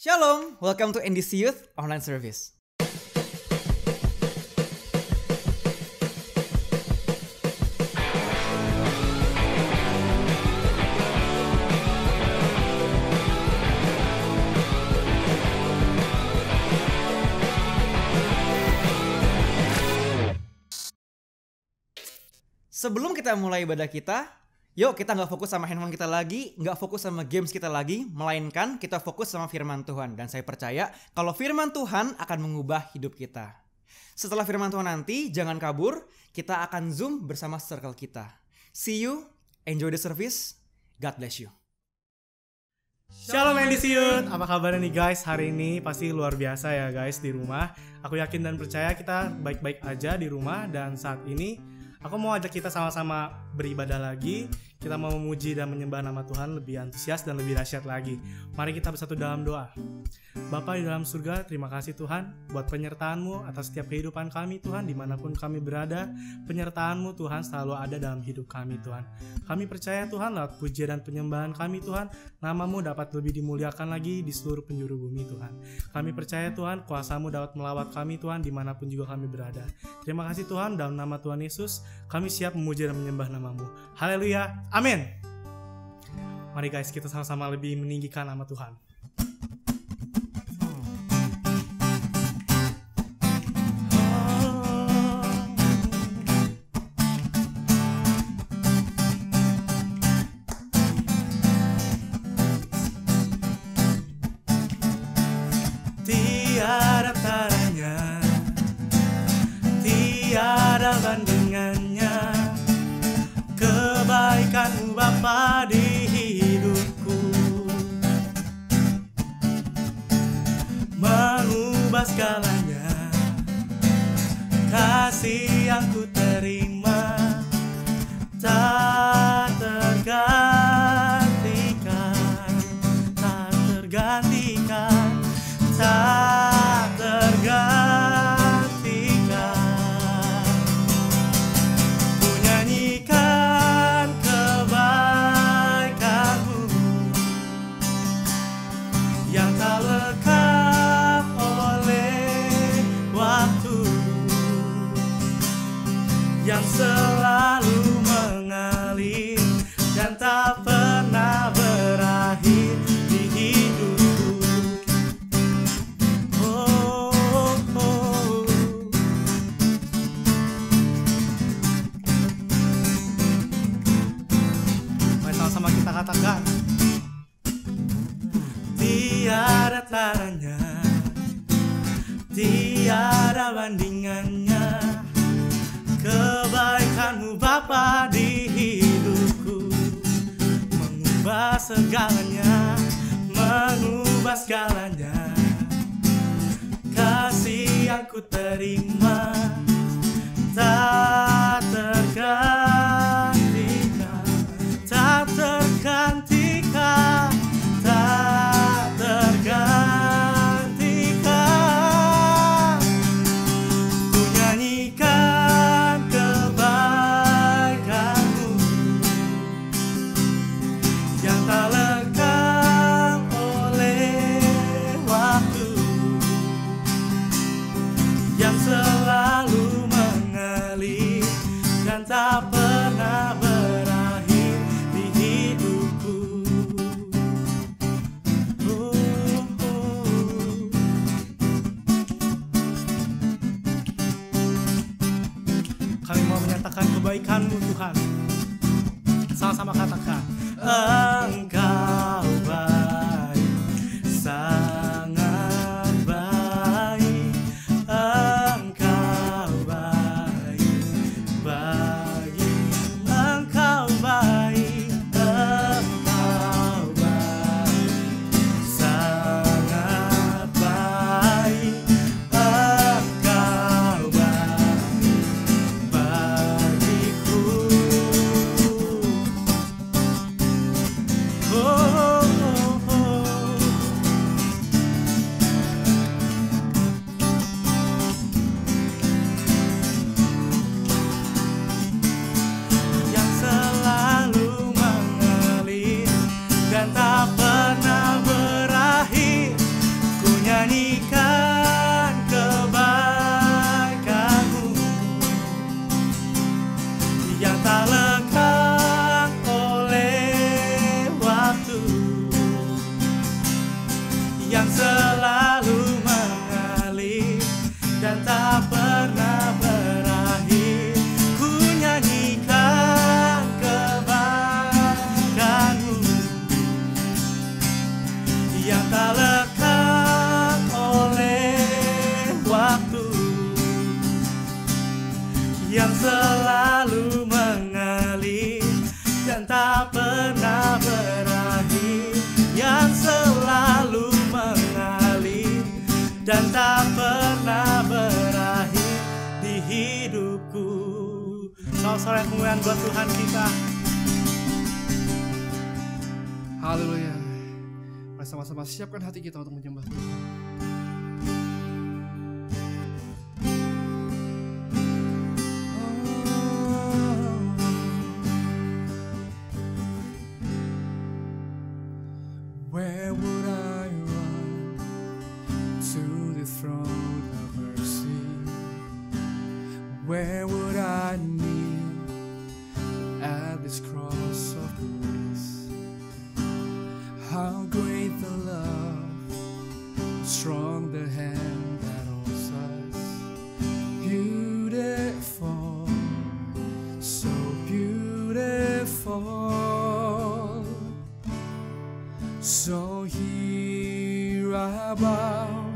Shalom, welcome to NDC Youth Online Service. Sebelum kita mulai ibadah kita, yuk kita nggak fokus sama handphone kita lagi, nggak fokus sama games kita lagi, melainkan kita fokus sama firman Tuhan. Dan saya percaya kalau firman Tuhan akan mengubah hidup kita. Setelah firman Tuhan nanti, jangan kabur, kita akan Zoom bersama circle kita. See you, enjoy the service, God bless you. Shalom NDC Youth, apa kabarnya nih guys? Hari ini pasti luar biasa ya guys di rumah. Aku yakin dan percaya kita baik-baik aja di rumah. Dan saat ini aku mau ajak kita sama-sama beribadah lagi. Kita mau memuji dan menyembah nama Tuhan lebih antusias dan lebih dahsyat lagi. Mari kita bersatu dalam doa. Bapa di dalam surga, terima kasih Tuhan buat penyertaan-Mu atas setiap kehidupan kami Tuhan. Dimanapun kami berada, penyertaan-Mu Tuhan selalu ada dalam hidup kami Tuhan. Kami percaya Tuhan lewat pujian dan penyembahan kami Tuhan, nama-Mu dapat lebih dimuliakan lagi di seluruh penjuru bumi Tuhan. Kami percaya Tuhan kuasa-Mu dapat melawat kami Tuhan dimanapun juga kami berada. Terima kasih Tuhan, dalam nama Tuhan Yesus kami siap memuji dan menyembah nama-Mu. Haleluya, amin. Mari guys, kita sama-sama lebih meninggikan nama Tuhan. Tiada taranya, tiada bandingannya, kebaikan-Mu Bapa di hidupku, mengubah segalanya. Kasih yang ku terima tak tergantikan, tak tergantikan, tak tergantikan. Ku nyanyikan kebaikan-Mu yang tak lekang oleh waktu, yang selalu mengalir dan tak pernah berakhir di hidupku. Oh, oh. Mari sama-sama kita katakan, tiada taranya, tiada bandingannya, kebaikan-Mu Bapa di hidupku, mengubah segalanya, mengubah segalanya. Kasih yang ku terima tak tergantikan, tak tergantikan, tak tergantikan. Ku nyanyikan kebaikan-Mu yang tak lekang oleh waktu, yang selalu mengalir dan tak pernah berakhir di hidupku. Oh, oh. Kami mau menyatakan kebaikan-Mu Tuhan. Sama-sama katakan, Engkau baik, sangat baik. Engkau baik, baik. Engkau baik, Engkau baik, sangat baik. Engkau baik bagiku. yang selalu mengalir dan tak pernah berakhir. Ku nyanyikan kebaikan-Mu yang tak lekang oleh waktu, yang selalu mengalir dan tak pernah berakhir, yang selalu mengalir dan tak pernah berakhir di hidupku. Soal-soal yang kemuliaan buat Tuhan kita. Haleluya. Mari sama-sama siapkan hati kita untuk menyembah Tuhan. Where would I run to the throne of mercy? Where would I kneel at this cross of grace? How great the love, strong the hand that holds us. Beautiful, so beautiful. So here I bow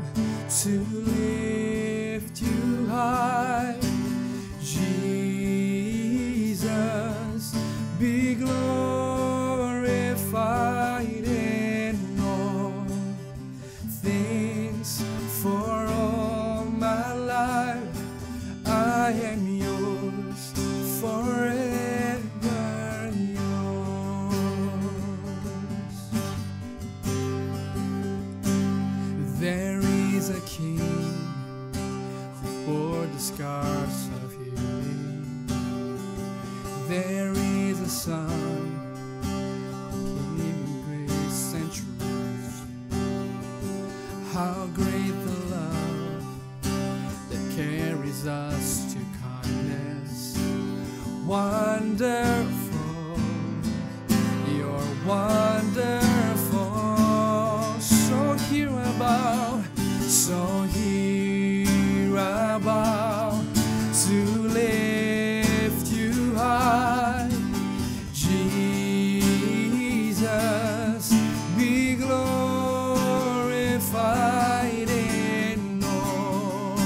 to lift you high. Jesus, be glorified in all things. For all my life I am yours, forever yours. There is a King who bore the scars of healing. There is a Son who gave me grace and truth. How great the love that carries us to kindness. Wonderful, you're wonderful. So here I bow, so here I bow to lift you high. Jesus, be glorified in all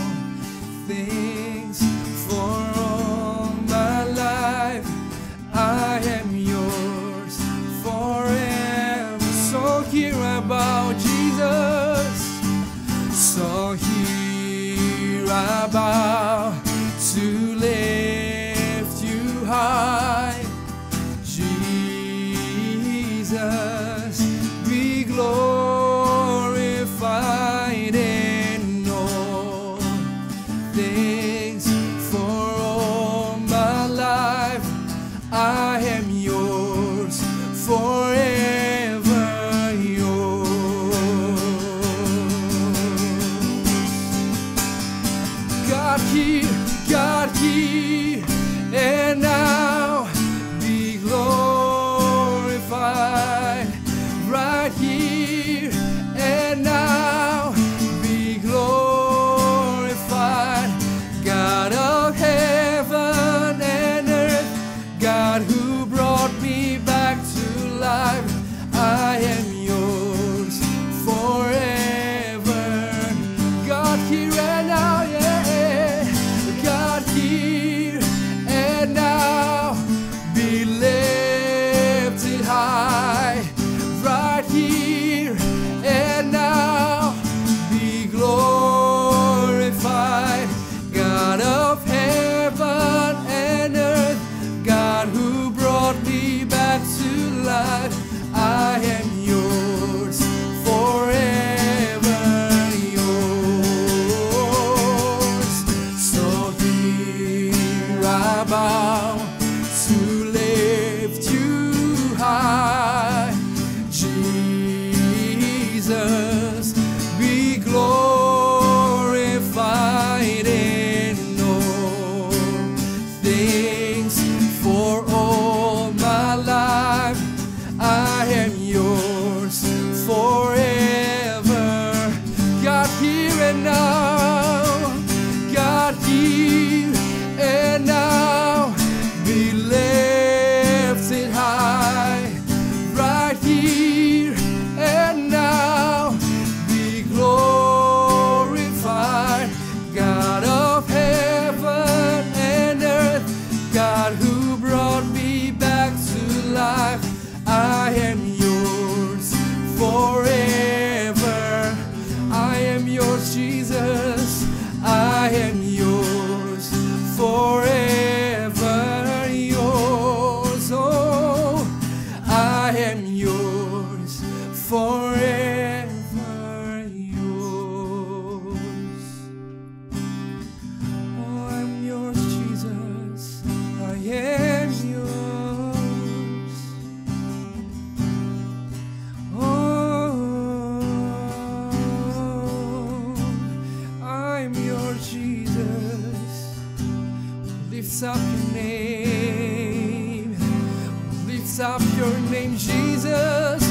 things. For all my life I am yours, forever. So here I bow, Jesus. So here I bow to lift you high. Jesus, be glorified in all things. For all my life I am yours, forever yours. God, here yours, Jesus. I am yours, forever yours. Oh, I am yours, forever yours. Oh, I'm yours, Jesus. I am yours. Oh, I'm yours, Jesus. Lifts up your name. Lifts up your name, Jesus.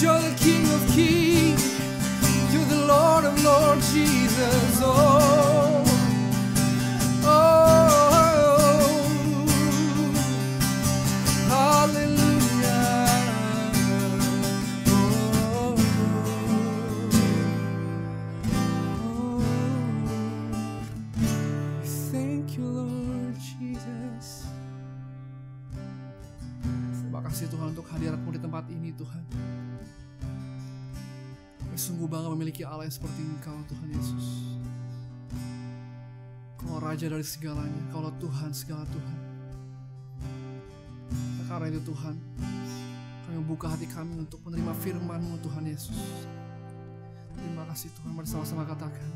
You're the King of Kings, you're the Lord of Lords, Jesus. Oh, oh, hallelujah. Oh, thank you, Lord Jesus. Terima kasih Tuhan untuk hadirat-Mu di tempat ini, Tuhan. Sungguh bangga memiliki Allah yang seperti Engkau, Tuhan Yesus. Kau Raja dari segalanya, Kaulah Tuhan segala Tuhan. Karena itu Tuhan, kami membuka hati kami untuk menerima firman-Mu, Tuhan Yesus. Terima kasih Tuhan, mari sama-sama katakan.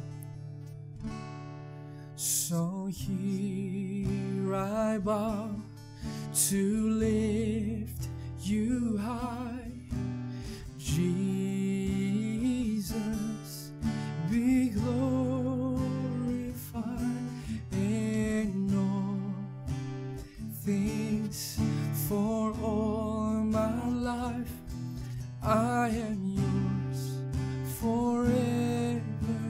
So here I bow to lift you high, Jesus, be glorified in all things. For all my life I am yours forever.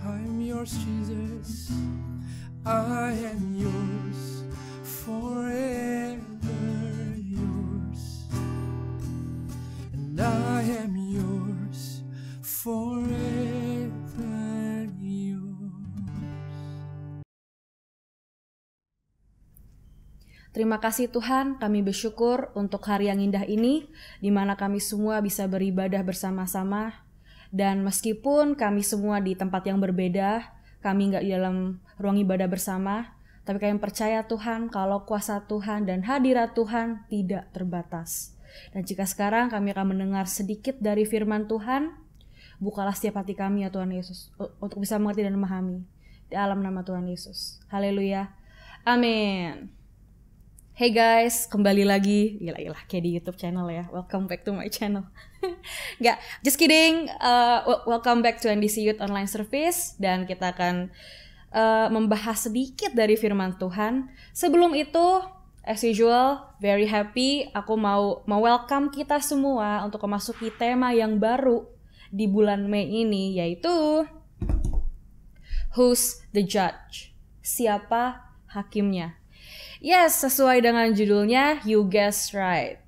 I'm yours, Jesus. I am yours forever. Yours, and I am yours forever yours. Terima kasih Tuhan, kami bersyukur untuk hari yang indah ini, di mana kami semua bisa beribadah bersama-sama. Dan meskipun kami semua di tempat yang berbeda, kami nggak di dalam ruang ibadah bersama, tapi kami percaya Tuhan kalau kuasa Tuhan dan hadirat Tuhan tidak terbatas. Dan jika sekarang kami akan mendengar sedikit dari firman Tuhan, bukalah setiap hati kami ya Tuhan Yesus, untuk bisa mengerti dan memahami. Di dalam nama Tuhan Yesus. Haleluya. Amin. Hey guys, kembali lagi. Gila, kayak di YouTube channel ya. Welcome back to my channel. Nggak, just kidding. Welcome back to NDC Youth Online Service. Dan kita akan membahas sedikit dari firman Tuhan. Sebelum itu, as usual, very happy. Aku mau welcome kita semua untuk memasuki tema yang baru di bulan Mei ini, yaitu Who's the Judge? Siapa hakimnya? Yes, sesuai dengan judulnya, you guessed right.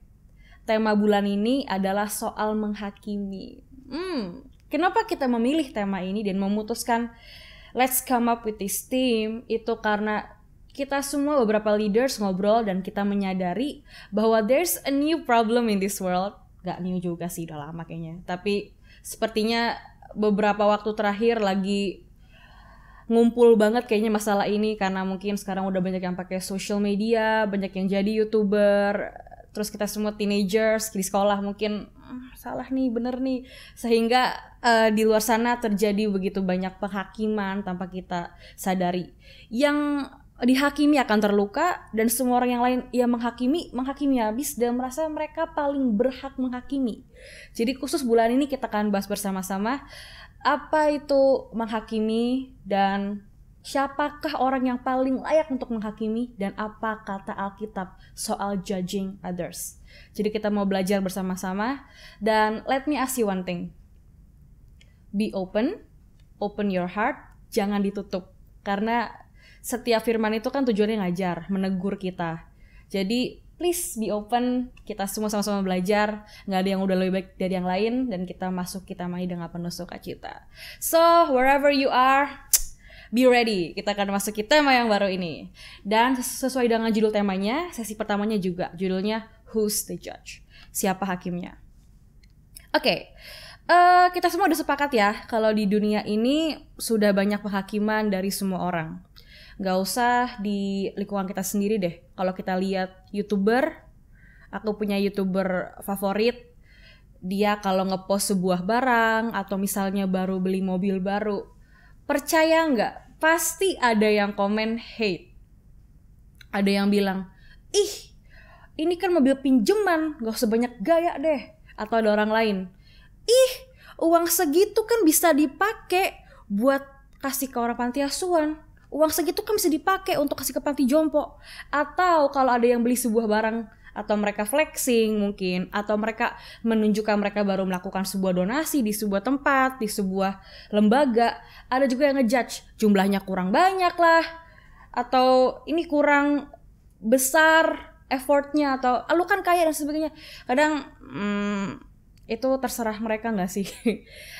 Tema bulan ini adalah soal menghakimi. Kenapa kita memilih tema ini dan memutuskan let's come up with this theme? Itu karena kita semua beberapa leaders ngobrol dan kita menyadari bahwa there's a new problem in this world. Gak new juga sih, udah lama kayaknya. Tapi sepertinya beberapa waktu terakhir lagi ngumpul banget kayaknya masalah ini, karena mungkin sekarang udah banyak yang pakai social media, banyak yang jadi YouTuber, terus kita semua teenagers di sekolah mungkin salah nih, bener nih, sehingga di luar sana terjadi begitu banyak penghakiman tanpa kita sadari. Yang dihakimi akan terluka, dan semua orang yang lain yang menghakimi habis dan merasa mereka paling berhak menghakimi. Jadi khusus bulan ini kita akan bahas bersama-sama apa itu menghakimi dan Siapakah orang yang paling layak untuk menghakimi dan apa kata Alkitab soal judging others? Jadi kita mau belajar bersama-sama dan let me ask you one thing. Be open your heart, jangan ditutup. Karena setiap firman itu kan tujuannya ngajar, menegur kita. Jadi please be open, kita semua sama-sama belajar, nggak ada yang udah lebih baik dari yang lain, dan kita mani dengan penuh sukacita. So, wherever you are, be ready, kita akan masuk ke tema yang baru ini. Dan sesuai dengan judul temanya, sesi pertamanya juga, judulnya Who's the Judge? Siapa hakimnya? Oke, kita semua udah sepakat ya, kalau di dunia ini sudah banyak penghakiman dari semua orang. Gak usah di lingkungan kita sendiri deh. Kalau kita lihat YouTuber, aku punya YouTuber favorit. Dia kalau ngepost sebuah barang atau misalnya baru beli mobil baru, percaya nggak? Pasti ada yang komen hate. Ada yang bilang, ih ini kan mobil pinjeman, gak usah banyak gaya deh. Atau ada orang lain, ih uang segitu kan bisa dipakai buat kasih ke orang panti asuhan. Uang segitu kan bisa dipakai untuk kasih ke panti jompo. Atau kalau ada yang beli sebuah barang, atau mereka flexing mungkin, atau mereka menunjukkan mereka baru melakukan sebuah donasi di sebuah tempat, di sebuah lembaga, ada juga yang ngejudge, jumlahnya kurang banyak lah, atau ini kurang besar effortnya, atau lu kan kaya dan sebagainya. Kadang itu terserah mereka gak sih?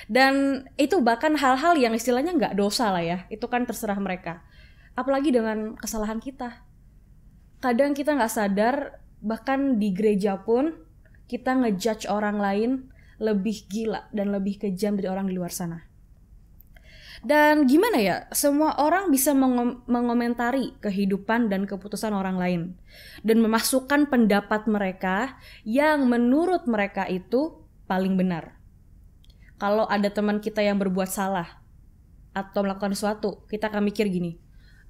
Dan itu bahkan hal-hal yang istilahnya gak dosa lah ya. Itu kan terserah mereka. Apalagi dengan kesalahan kita. Kadang kita gak sadar, bahkan di gereja pun kita ngejudge orang lain lebih gila dan lebih kejam dari orang di luar sana. Dan gimana ya, semua orang bisa mengomentari kehidupan dan keputusan orang lain. Dan memasukkan pendapat mereka yang menurut mereka itu paling benar. Kalau ada teman kita yang berbuat salah atau melakukan sesuatu, kita akan mikir gini,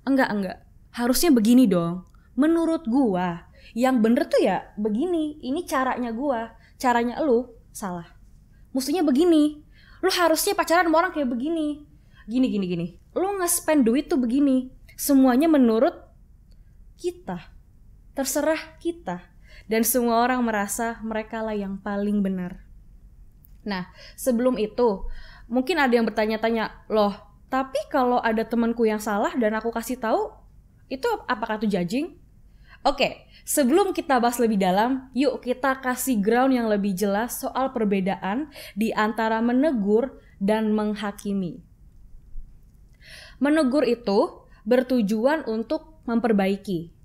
enggak, harusnya begini dong. Menurut gua, yang bener tuh ya begini, ini caranya gua, caranya lu salah. Mestinya begini, lu harusnya pacaran sama orang kayak begini. Gini. Lu nge-spend duit tuh begini. Semuanya menurut kita, terserah kita. Dan semua orang merasa mereka lah yang paling benar. Nah, sebelum itu, mungkin ada yang bertanya-tanya, loh, tapi kalau ada temanku yang salah dan aku kasih tahu, itu apakah itu judging? Oke, sebelum kita bahas lebih dalam, yuk kita kasih ground yang lebih jelas soal perbedaan di antara menegur dan menghakimi. Menegur itu bertujuan untuk memperbaiki.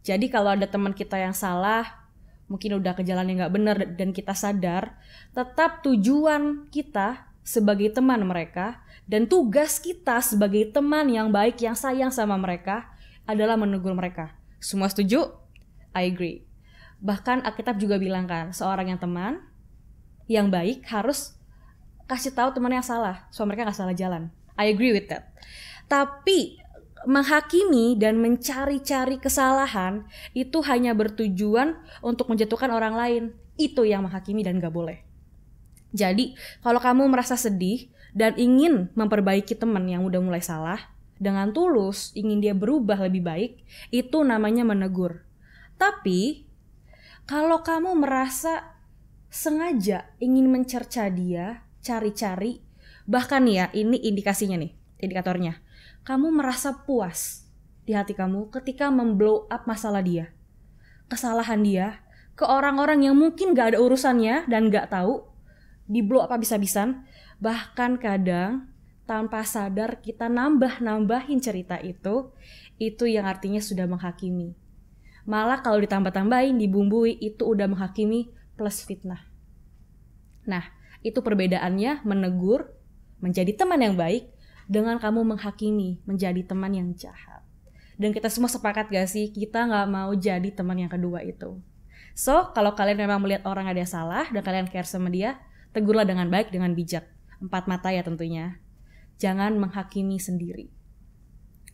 Jadi kalau ada teman kita yang salah, mungkin udah ke jalan yang gak benar dan kita sadar, tetap tujuan kita sebagai teman mereka dan tugas kita sebagai teman yang baik, yang sayang sama mereka adalah menegur mereka. Semua setuju? I agree. Bahkan Alkitab juga bilang kan, seorang yang teman yang baik harus kasih tahu teman yang salah, supaya mereka gak salah jalan. I agree with that. Tapi menghakimi dan mencari-cari kesalahan itu hanya bertujuan untuk menjatuhkan orang lain. Itu yang menghakimi dan gak boleh. Jadi kalau kamu merasa sedih dan ingin memperbaiki teman yang udah mulai salah, dengan tulus ingin dia berubah lebih baik, itu namanya menegur. Tapi kalau kamu merasa sengaja ingin mencerca dia, cari-cari, bahkan ya ini indikasinya nih, indikatornya, kamu merasa puas di hati kamu ketika memblow up masalah dia, kesalahan dia, ke orang-orang yang mungkin gak ada urusannya dan gak tahu, di blow up habis-habisan. Bahkan kadang tanpa sadar kita nambahin cerita itu yang artinya sudah menghakimi. Malah kalau ditambah-tambahin, dibumbui, itu udah menghakimi plus fitnah. Nah, itu perbedaannya menegur, menjadi teman yang baik, dengan kamu menghakimi, menjadi teman yang jahat. Dan kita semua sepakat gak sih, kita gak mau jadi teman yang kedua itu. So, kalau kalian memang melihat orang ada salah dan kalian care sama dia, tegurlah dengan baik, dengan bijak. 4 mata ya tentunya. Jangan menghakimi sendiri.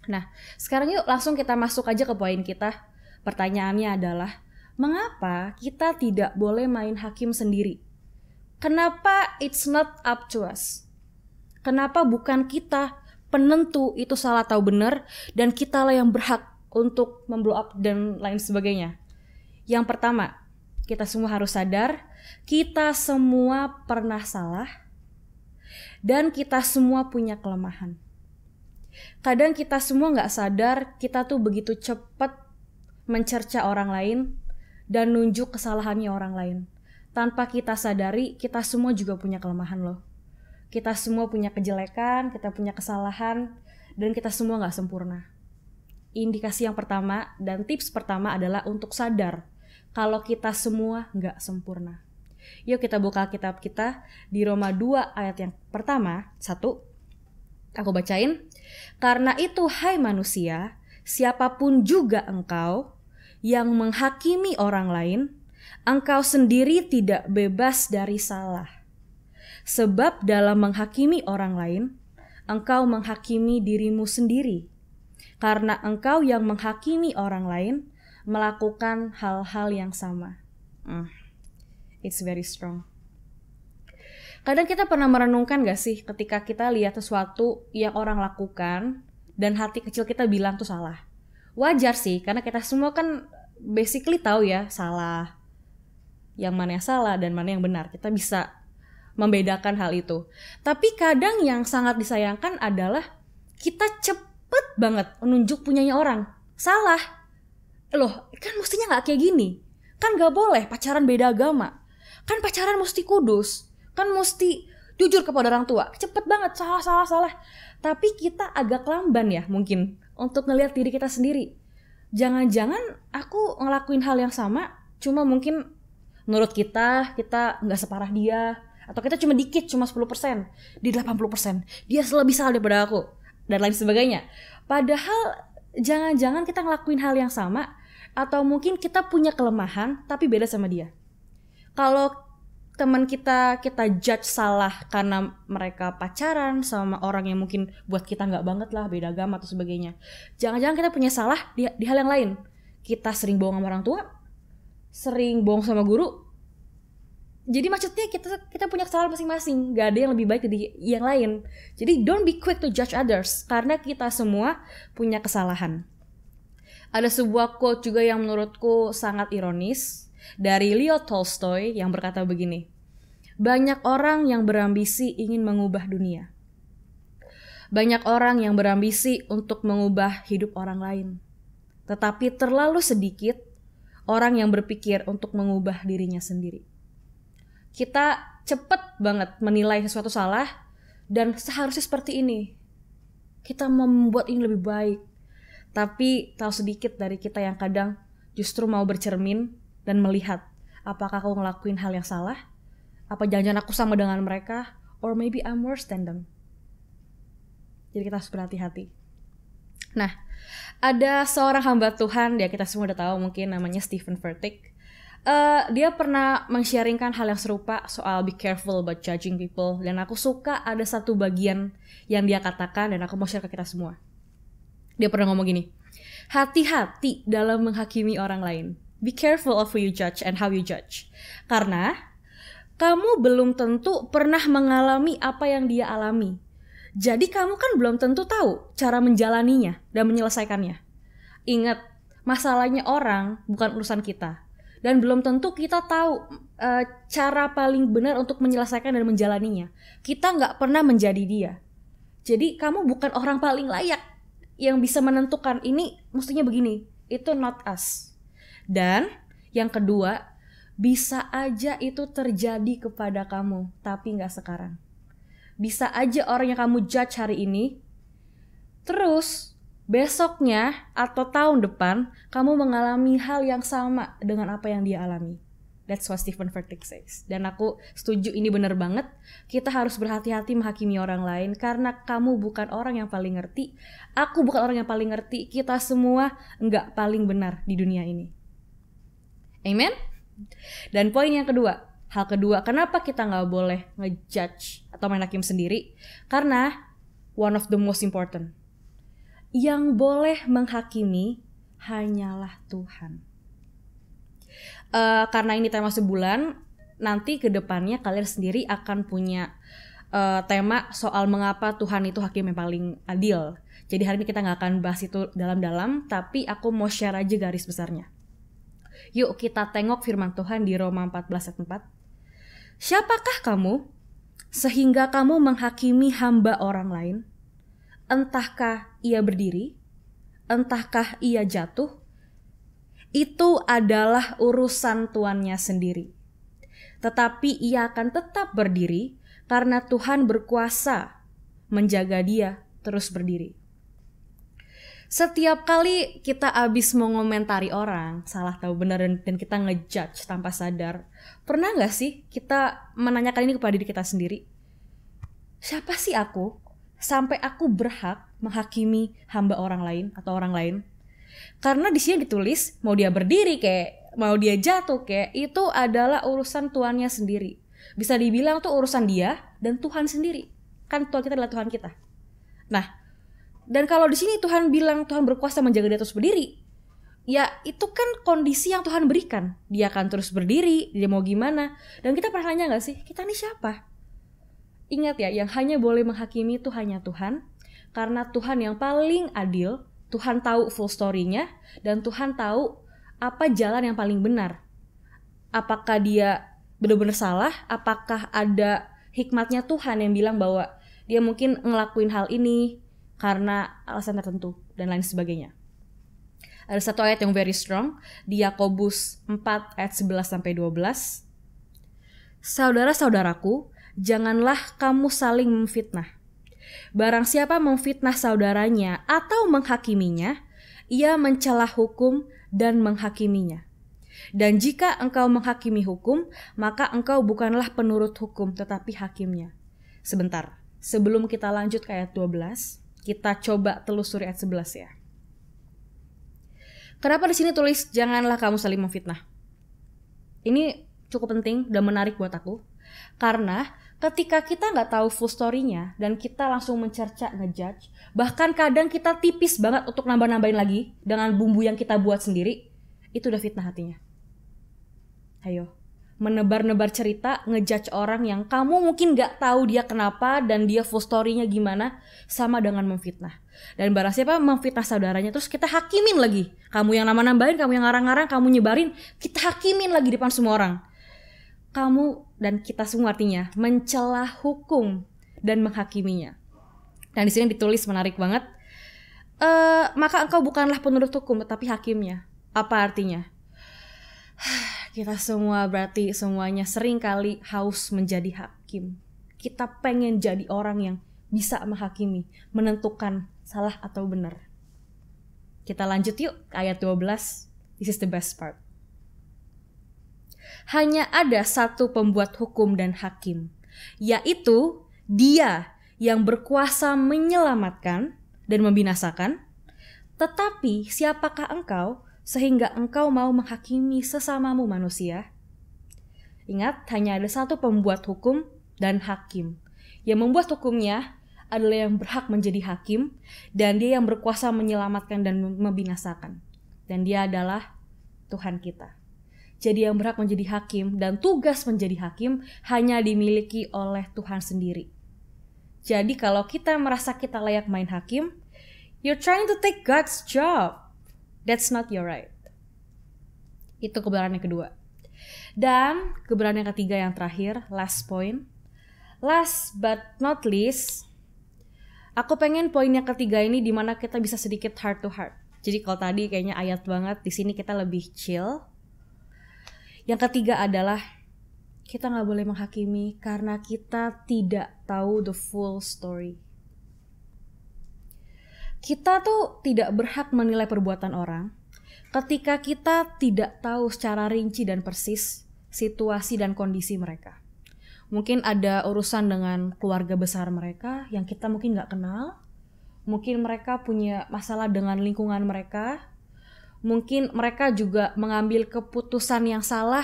Nah, sekarang yuk langsung kita masuk aja ke poin kita. Pertanyaannya adalah, mengapa kita tidak boleh main hakim sendiri? Kenapa it's not up to us? Kenapa bukan kita penentu itu salah atau benar, dan kitalah yang berhak untuk memblow up dan lain sebagainya. Yang pertama, kita semua harus sadar, kita semua pernah salah, dan kita semua punya kelemahan. Kadang kita semua gak sadar, kita tuh begitu cepat mencerca orang lain dan nunjuk kesalahannya orang lain. Tanpa kita sadari, kita semua juga punya kelemahan loh. Kita semua punya kejelekan, kita punya kesalahan, dan kita semua gak sempurna. Indikasi yang pertama dan tips pertama adalah untuk sadar kalau kita semua gak sempurna. Yuk kita buka kitab kita di Roma 2 ayat yang pertama, 1. Aku bacain. Karena itu hai manusia, siapapun juga engkau yang menghakimi orang lain, engkau sendiri tidak bebas dari salah. Sebab dalam menghakimi orang lain, engkau menghakimi dirimu sendiri. Karena engkau yang menghakimi orang lain melakukan hal-hal yang sama. It's very strong. Kadang kita pernah merenungkan gak sih ketika kita lihat sesuatu yang orang lakukan dan hati kecil kita bilang tuh salah. Wajar sih, karena kita semua kan basically tahu ya salah. Yang mana yang salah dan mana yang benar. Kita bisa membedakan hal itu. Tapi kadang yang sangat disayangkan adalah kita cepet banget menunjuk punyanya orang. Salah. Loh, kan mestinya gak kayak gini. Kan gak boleh pacaran beda agama. Kan pacaran mesti kudus. Kan mesti jujur kepada orang tua. Cepet banget, salah. Tapi kita agak lamban ya mungkin untuk ngelihat diri kita sendiri. Jangan-jangan aku ngelakuin hal yang sama, cuma mungkin menurut kita gak separah dia. Atau kita cuma dikit, cuma 10%. Di 80%. Dia lebih salah daripada aku. Dan lain sebagainya. Padahal jangan-jangan kita ngelakuin hal yang sama. Atau mungkin kita punya kelemahan tapi beda sama dia. Kalau teman kita judge salah karena mereka pacaran sama orang yang mungkin buat kita gak banget lah, beda agama atau sebagainya. Jangan-jangan kita punya salah di hal yang lain. Kita sering bohong sama orang tua, sering bohong sama guru. Jadi maksudnya kita punya kesalahan masing-masing. Gak ada yang lebih baik dari yang lain. Jadi don't be quick to judge others. Karena kita semua punya kesalahan. Ada sebuah quote juga yang menurutku sangat ironis. Dari Leo Tolstoy yang berkata begini. Banyak orang yang berambisi ingin mengubah dunia. Banyak orang yang berambisi untuk mengubah hidup orang lain. Tetapi terlalu sedikit orang yang berpikir untuk mengubah dirinya sendiri. Kita cepet banget menilai sesuatu salah dan seharusnya seperti ini. Kita membuat ini lebih baik. Tapi tahu sedikit dari kita yang kadang justru mau bercermin dan melihat apakah aku ngelakuin hal yang salah? Apa jangan-jangan aku sama dengan mereka? Or maybe I'm worse than them. Jadi kita harus berhati-hati. Nah, ada seorang hamba Tuhan, ya kita semua udah tahu mungkin namanya Stephen Furtick. Dia pernah men-sharingkan hal yang serupa soal be careful about judging people. Dan aku suka ada satu bagian yang dia katakan dan aku mau share ke kita semua. Dia pernah ngomong gini, hati-hati dalam menghakimi orang lain. Be careful of who you judge and how you judge. Karena kamu belum tentu pernah mengalami apa yang dia alami. Jadi kamu kan belum tentu tahu cara menjalaninya dan menyelesaikannya. Ingat, masalahnya orang bukan urusan kita. Dan belum tentu kita tahu cara paling benar untuk menyelesaikan dan menjalaninya. Kita nggak pernah menjadi dia. Jadi kamu bukan orang paling layak yang bisa menentukan ini mestinya begini. Itu not us. Dan yang kedua, bisa aja itu terjadi kepada kamu, tapi nggak sekarang. Bisa aja orang yang kamu judge hari ini, terus besoknya atau tahun depan kamu mengalami hal yang sama dengan apa yang dia alami. That's what Stephen Furtick says. Dan aku setuju, ini benar banget. Kita harus berhati-hati menghakimi orang lain karena kamu bukan orang yang paling ngerti. Aku bukan orang yang paling ngerti. Kita semua nggak paling benar di dunia ini. Amen? Dan poin yang kedua, hal kedua, kenapa kita nggak boleh ngejudge atau main hakim sendiri? Karena one of the most important, yang boleh menghakimi hanyalah Tuhan. Karena ini tema sebulan, nanti ke depannya kalian sendiri akan punya tema soal mengapa Tuhan itu hakim yang paling adil. Jadi hari ini kita nggak akan bahas itu dalam-dalam, tapi aku mau share aja garis besarnya. Yuk kita tengok firman Tuhan di Roma 14 ayat 4. Siapakah kamu sehingga kamu menghakimi hamba orang lain? Entahkah ia berdiri? Entahkah ia jatuh? Itu adalah urusan tuannya sendiri. Tetapi ia akan tetap berdiri karena Tuhan berkuasa menjaga dia terus berdiri. Setiap kali kita abis mengomentari orang, salah tahu benar dan kita ngejudge tanpa sadar, pernah gak sih kita menanyakan ini kepada diri kita sendiri? Siapa sih aku sampai aku berhak menghakimi hamba orang lain atau orang lain? Karena di sini ditulis mau dia berdiri kayak, mau dia jatuh kayak, itu adalah urusan tuannya sendiri. Bisa dibilang tuh urusan dia dan Tuhan sendiri. Kan Tuhan kita adalah Tuhan kita. Nah, dan kalau di sini Tuhan bilang Tuhan berkuasa menjaga dia terus berdiri, ya itu kan kondisi yang Tuhan berikan. Dia akan terus berdiri, dia mau gimana. Dan kita pernah nanya gak sih, kita ini siapa? Ingat ya, yang hanya boleh menghakimi itu hanya Tuhan. Karena Tuhan yang paling adil, Tuhan tahu full story-nya, dan Tuhan tahu apa jalan yang paling benar. Apakah dia benar-benar salah? Apakah ada hikmatnya Tuhan yang bilang bahwa dia mungkin ngelakuin hal ini karena alasan tertentu dan lain sebagainya. Ada satu ayat yang very strong di Yakobus 4 ayat 11-12. Saudara-saudaraku, janganlah kamu saling memfitnah. Barang siapa memfitnah saudaranya atau menghakiminya, ia mencela hukum dan menghakiminya. Dan jika engkau menghakimi hukum, maka engkau bukanlah penurut hukum, tetapi hakimnya. Sebentar, sebelum kita lanjut ke ayat 12, kita coba telusuri ayat 11 ya. Kenapa di sini tulis janganlah kamu saling memfitnah? Ini cukup penting dan menarik buat aku. Karena ketika kita nggak tahu full story-nya dan kita langsung mencerca, ngejudge, bahkan kadang kita tipis banget untuk nambah-nambahin lagi dengan bumbu yang kita buat sendiri, itu udah fitnah hatinya. Ayo, menebar-nebar cerita, ngejudge orang yang kamu mungkin gak tahu dia kenapa dan dia full story-nya gimana, sama dengan memfitnah. Dan barang siapa memfitnah saudaranya, terus kita hakimin lagi. Kamu yang nama-nambahin, kamu yang ngarang-ngarang, kamu nyebarin, kita hakimin lagi depan semua orang. Kamu dan kita semua artinya mencela hukum dan menghakiminya. Dan di sini ditulis menarik banget. Maka engkau bukanlah penurut hukum, tetapi hakimnya. Apa artinya? Kita semua berarti semuanya sering kali haus menjadi hakim. Kita pengen jadi orang yang bisa menghakimi, menentukan salah atau benar. Kita lanjut yuk ke ayat 12. This is the best part. Hanya ada satu pembuat hukum dan hakim, yaitu Dia yang berkuasa menyelamatkan dan membinasakan. Tetapi siapakah engkau sehingga engkau mau menghakimi sesamamu manusia? Ingat, hanya ada satu pembuat hukum dan hakim. Yang membuat hukumnya adalah yang berhak menjadi hakim, dan dia yang berkuasa menyelamatkan dan membinasakan. Dan dia adalah Tuhan kita. Jadi yang berhak menjadi hakim dan tugas menjadi hakim hanya dimiliki oleh Tuhan sendiri. Jadi kalau kita merasa kita layak main hakim, you're trying to take God's job. That's not your right. Itu kebenaran yang kedua. Dan kebenaran yang ketiga yang terakhir, last point. Last but not least, aku pengen poin yang ketiga ini di mana kita bisa sedikit heart to heart. Jadi kalau tadi kayaknya ayat banget, di sini kita lebih chill. Yang ketiga adalah kita gak boleh menghakimi karena kita tidak tahu the full story. Kita tuh tidak berhak menilai perbuatan orang ketika kita tidak tahu secara rinci dan persis situasi dan kondisi mereka. Mungkin ada urusan dengan keluarga besar mereka yang kita mungkin gak kenal. Mungkin mereka punya masalah dengan lingkungan mereka. Mungkin mereka juga mengambil keputusan yang salah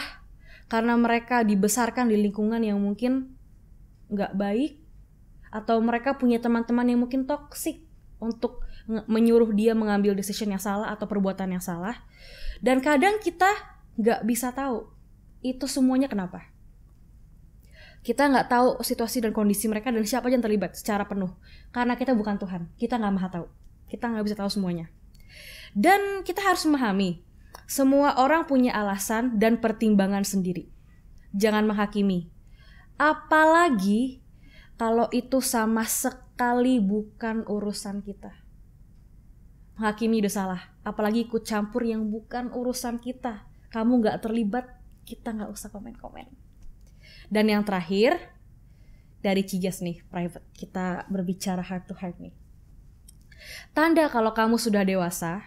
karena mereka dibesarkan di lingkungan yang mungkin gak baik. Atau mereka punya teman-teman yang mungkin toksik untuk menyuruh dia mengambil decision yang salah atau perbuatan yang salah. Dan kadang kita gak bisa tahu itu semuanya kenapa. Kita nggak tahu situasi dan kondisi mereka dan siapa aja yang terlibat secara penuh. Karena kita bukan Tuhan, kita nggak maha tahu. Kita nggak bisa tahu semuanya. Dan kita harus memahami, semua orang punya alasan dan pertimbangan sendiri. Jangan menghakimi. Apalagi kalau itu sama sekali bukan urusan kita. Menghakimi udah salah, apalagi ikut campur yang bukan urusan kita. Kamu gak terlibat, kita gak usah komen-komen. Dan yang terakhir, dari Cigas nih, private. Kita berbicara heart to heart nih. Tanda kalau kamu sudah dewasa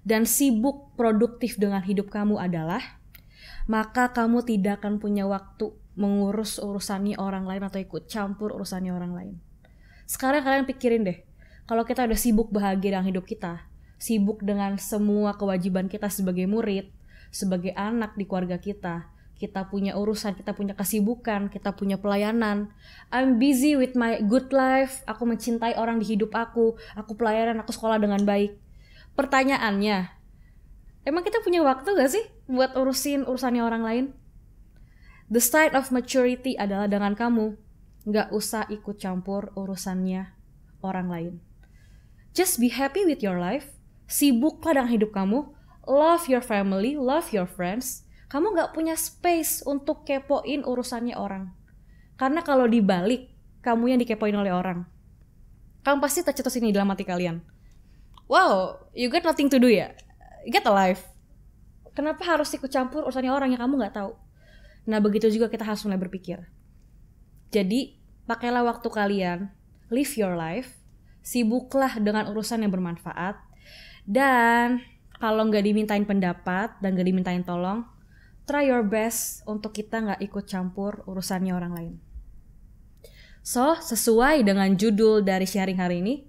dan sibuk produktif dengan hidup kamu adalah, maka kamu tidak akan punya waktu mengurus urusannya orang lain atau ikut campur urusannya orang lain. Sekarang kalian pikirin deh, kalau kita udah sibuk bahagia dengan hidup kita, sibuk dengan semua kewajiban kita sebagai murid, sebagai anak di keluarga kita punya urusan, kita punya kesibukan, kita punya pelayanan. I'm busy with my good life, aku mencintai orang di hidup aku pelayanan, aku sekolah dengan baik. Pertanyaannya, emang kita punya waktu gak sih buat urusannya orang lain? The sign of maturity adalah dengan kamu gak usah ikut campur urusannya orang lain. Just be happy with your life. Sibuklah dengan hidup kamu. Love your family, love your friends. Kamu gak punya space untuk kepoin urusannya orang. Karena kalau dibalik, kamu yang dikepoin oleh orang. Kamu pasti tercetus ini dalam hati kalian. Wow, you got nothing to do ya? Get a life. Kenapa harus ikut campur urusannya orang yang kamu gak tahu? Nah, begitu juga kita harus mulai berpikir. Jadi, pakailah waktu kalian, live your life, sibuklah dengan urusan yang bermanfaat, dan kalau nggak dimintain pendapat dan nggak dimintain tolong, try your best untuk kita nggak ikut campur urusannya orang lain. So, sesuai dengan judul dari sharing hari ini,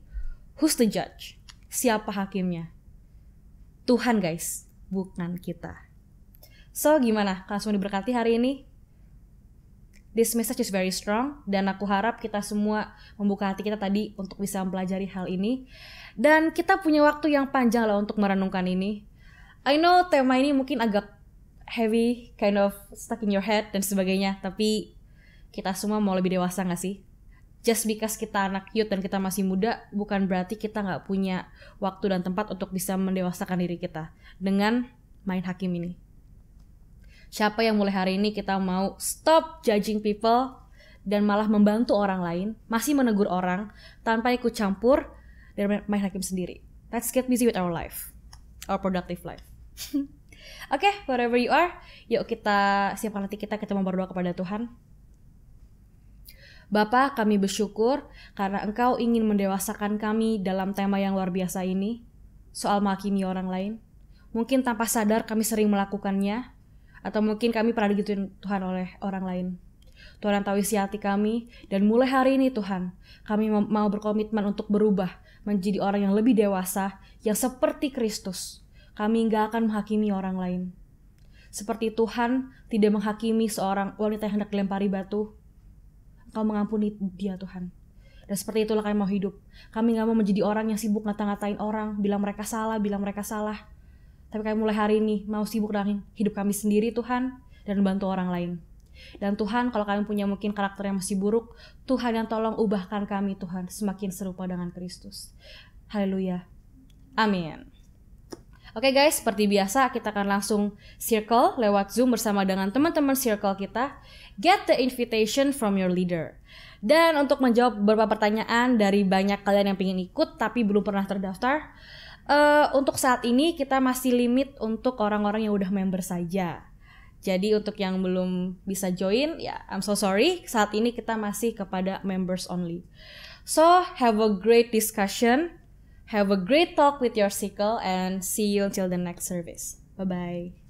who's the judge? Siapa hakimnya? Tuhan guys, bukan kita. So, gimana? Kalian semua diberkati hari ini? This message is very strong dan aku harap kita semua membuka hati kita tadi untuk bisa mempelajari hal ini. Dan kita punya waktu yang panjang lah untuk merenungkan ini. I know tema ini mungkin agak heavy, kind of stuck in your head dan sebagainya. Tapi kita semua mau lebih dewasa gak sih? Just because kita anak youth dan kita masih muda, bukan berarti kita gak punya waktu dan tempat untuk bisa mendewasakan diri kita dengan main hakim ini. Siapa yang mulai hari ini kita mau stop judging people dan malah membantu orang lain, masih menegur orang tanpa ikut campur dan main hakim sendiri. Let's get busy with our life, our productive life. Oke, wherever you are, yuk kita siapkan hati kita mau berdoa kepada Tuhan. Bapa, kami bersyukur karena Engkau ingin mendewasakan kami dalam tema yang luar biasa ini, soal menghakimi orang lain. Mungkin tanpa sadar kami sering melakukannya, atau mungkin kami pernah digituin Tuhan oleh orang lain. Tuhan yang tahu isi hati kami, dan mulai hari ini Tuhan, kami mau berkomitmen untuk berubah menjadi orang yang lebih dewasa, yang seperti Kristus. Kami gak akan menghakimi orang lain. Seperti Tuhan tidak menghakimi seorang wanita yang hendak dilempari batu, Engkau mengampuni dia Tuhan. Dan seperti itulah kami mau hidup. Kami gak mau menjadi orang yang sibuk ngata-ngatain orang, bilang mereka salah. Tapi kami mulai hari ini mau sibuk dengan hidup kami sendiri Tuhan, dan bantu orang lain. Dan Tuhan, kalau kami punya mungkin karakter yang masih buruk, Tuhan yang tolong ubahkan kami Tuhan semakin serupa dengan Kristus. Haleluya. Amin. Oke guys, seperti biasa kita akan langsung circle lewat Zoom bersama dengan teman-teman circle kita. Get the invitation from your leader. Dan untuk menjawab beberapa pertanyaan dari banyak kalian yang ingin ikut tapi belum pernah terdaftar, untuk saat ini kita masih limit untuk orang-orang yang udah member saja. Jadi untuk yang belum bisa join, ya I'm so sorry. Saat ini kita masih kepada members only. So have a great discussion, have a great talk with your circle, and see you until the next service. Bye-bye.